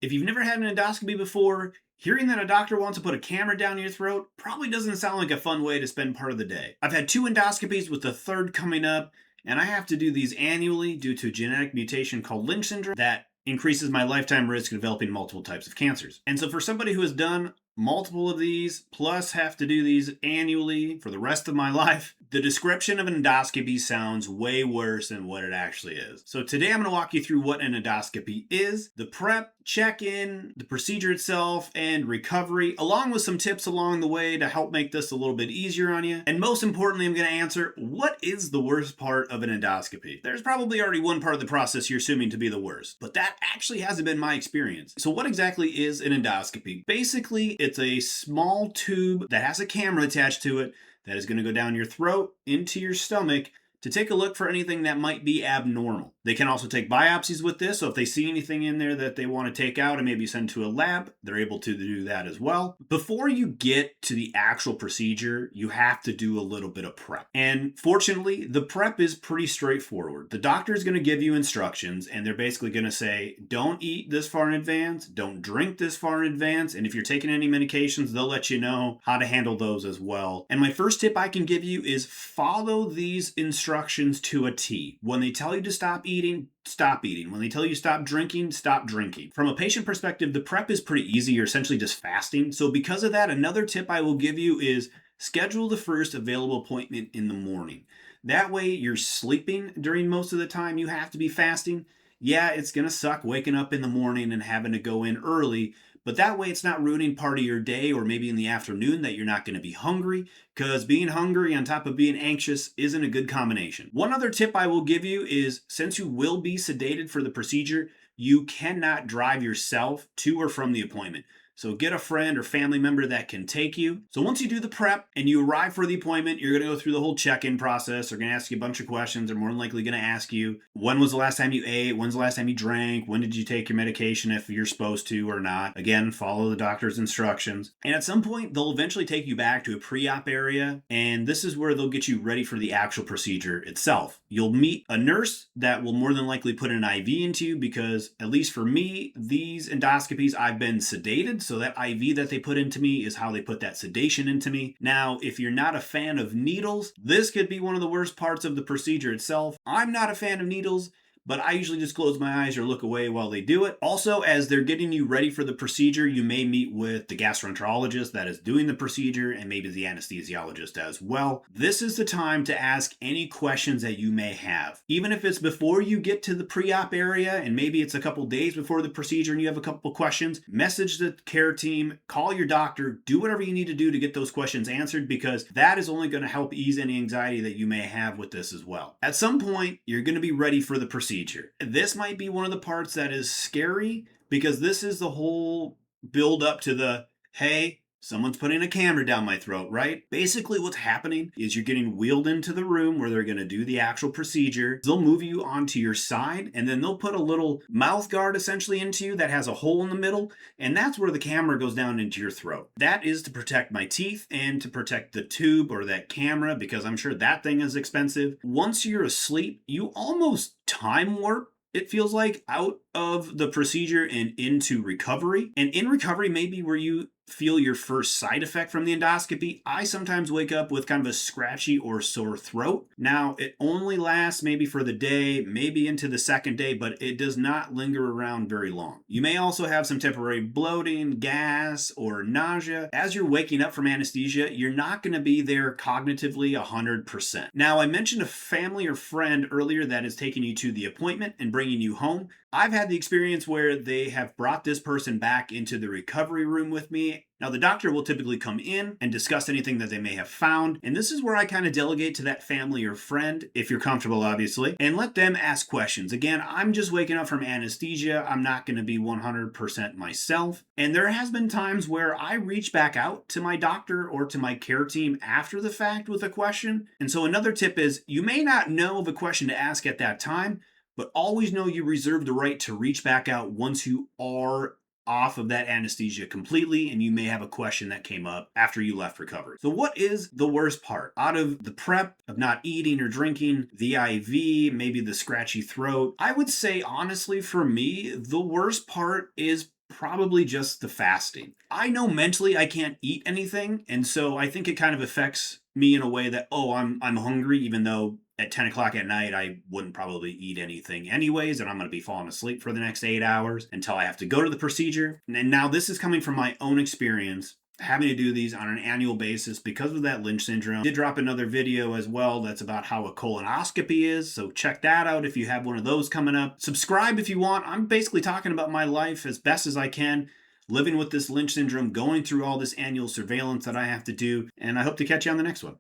If you've never had an endoscopy before, hearing that a doctor wants to put a camera down your throat probably doesn't sound like a fun way to spend part of the day. I've had two endoscopies with the third coming up, and I have to do these annually due to a genetic mutation called Lynch Syndrome that increases my lifetime risk of developing multiple types of cancers. And so, for somebody who has done multiple of these, plus have to do these annually for the rest of my life, the description of an endoscopy sounds way worse than what it actually is. So today I'm going to walk you through what an endoscopy is, the prep, check-in, the procedure itself, and recovery, along with some tips along the way to help make this a little bit easier on you. And most importantly, I'm going to answer, what is the worst part of an endoscopy? There's probably already one part of the process you're assuming to be the worst, but that actually hasn't been my experience. So what exactly is an endoscopy? Basically, it's a small tube that has a camera attached to it that is going to go down your throat into your stomach to take a look for anything that might be abnormal. They can also take biopsies with this, so if they see anything in there that they want to take out and maybe send to a lab, they're able to do that as well. Before you get to the actual procedure, you have to do a little bit of prep. And fortunately, the prep is pretty straightforward. The doctor is going to give you instructions, and they're basically going to say, don't eat this far in advance, don't drink this far in advance, and if you're taking any medications, they'll let you know how to handle those as well. And my first tip I can give you is follow these instructions to a T. When they tell you to stop eating, stop eating. When they tell you stop drinking, stop drinking. From a patient perspective, the prep is pretty easy. You're essentially just fasting. So because of that, another tip I will give you is schedule the first available appointment in the morning. That way you're sleeping during most of the time you have to be fasting. Yeah, it's going to suck waking up in the morning and having to go in early, but that way it's not ruining part of your day or maybe in the afternoon that you're not going to be hungry, because being hungry on top of being anxious isn't a good combination. One other tip I will give you is, since you will be sedated for the procedure, you cannot drive yourself to or from the appointment. So get a friend or family member that can take you. So once you do the prep and you arrive for the appointment, you're going to go through the whole check-in process. They're going to ask you a bunch of questions. They're more than likely going to ask you, when was the last time you ate? When's the last time you drank? When did you take your medication if you're supposed to or not? Again, follow the doctor's instructions. And at some point, they'll eventually take you back to a pre-op area. And this is where they'll get you ready for the actual procedure itself. You'll meet a nurse that will more than likely put an IV into you, because at least for me, these endoscopies, I've been sedated. So that IV that they put into me is how they put that sedation into me. Now, if you're not a fan of needles, this could be one of the worst parts of the procedure itself. I'm not a fan of needles, but I usually just close my eyes or look away while they do it. Also, as they're getting you ready for the procedure, you may meet with the gastroenterologist that is doing the procedure and maybe the anesthesiologist as well. This is the time to ask any questions that you may have. Even if it's before you get to the pre-op area and maybe it's a couple days before the procedure and you have a couple questions, message the care team, call your doctor, do whatever you need to do to get those questions answered, because that is only going to help ease any anxiety that you may have with this as well. At some point, you're going to be ready for the procedure. This might be one of the parts that is scary, because this is the whole build up to the, hey, someone's putting a camera down my throat, right? Basically what's happening is you're getting wheeled into the room where they're going to do the actual procedure. They'll move you onto your side, and then they'll put a little mouth guard essentially into you that has a hole in the middle, and that's where the camera goes down into your throat. That is to protect my teeth and to protect the tube or that camera, because I'm sure that thing is expensive. Once you're asleep, you almost time warp, it feels like, out of the procedure and into recovery. And in recovery may be where you feel your first side effect from the endoscopy. I sometimes wake up with kind of a scratchy or sore throat. Now, it only lasts maybe for the day, maybe into the second day, but it does not linger around very long. You may also have some temporary bloating, gas, or nausea. As you're waking up from anesthesia, you're not going to be there cognitively 100%. Now, I mentioned a family or friend earlier that is taking you to the appointment and bringing you home. I've had the experience where they have brought this person back into the recovery room with me. Now, the doctor will typically come in and discuss anything that they may have found. And this is where I kind of delegate to that family or friend, if you're comfortable, obviously, and let them ask questions. Again, I'm just waking up from anesthesia. I'm not going to be 100% myself. And there has been times where I reach back out to my doctor or to my care team after the fact with a question. And so another tip is, you may not know of a question to ask at that time, but always know you reserve the right to reach back out once you are off of that anesthesia completely, and you may have a question that came up after you left recovery. So what is the worst part? Out of the prep of not eating or drinking, the IV, maybe the scratchy throat, I would say honestly for me, the worst part is probably just the fasting. I know mentally I can't eat anything, and so I think it kind of affects me in a way that, oh, I'm hungry, even though at 10 o'clock at night I wouldn't probably eat anything anyways, and I'm going to be falling asleep for the next 8 hours until I have to go to the procedure. And now this is coming from my own experience, having to do these on an annual basis because of that Lynch syndrome. I did drop another video as well that's about how a colonoscopy is, so check that out if you have one of those coming up. Subscribe if you want. I'm basically talking about my life as best as I can, living with this Lynch syndrome, going through all this annual surveillance that I have to do, and I hope to catch you on the next one.